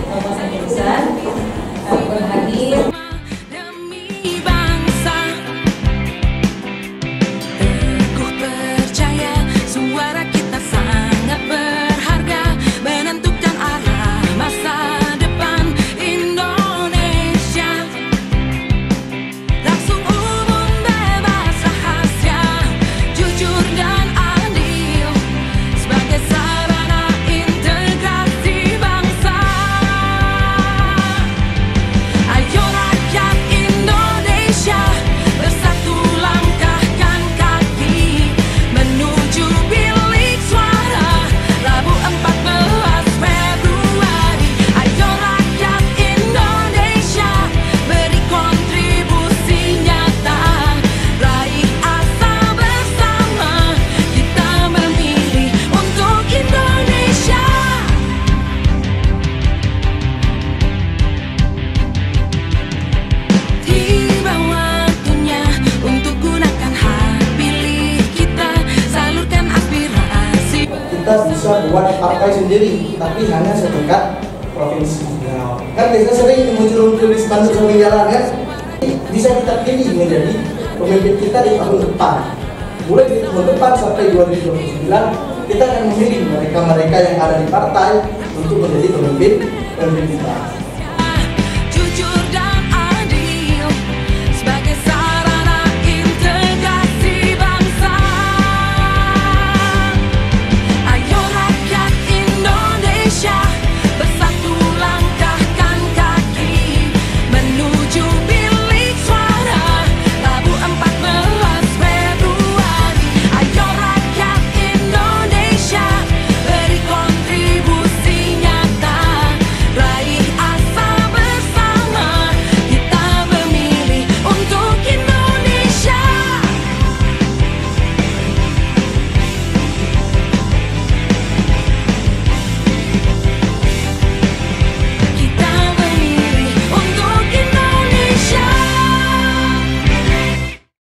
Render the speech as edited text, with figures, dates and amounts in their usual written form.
Thomas Edison, kami berhadir. Kita bisa buat partai sendiri, tapi hanya setingkat provinsi. Nah, kan biasanya sering muncul-muncul di spanduk jalan kan? Bisa kita pilih menjadi pemimpin kita di tahun depan. Mulai di tahun depan sampai 2029, kita akan memilih mereka-mereka yang ada di partai untuk menjadi pemimpin kita.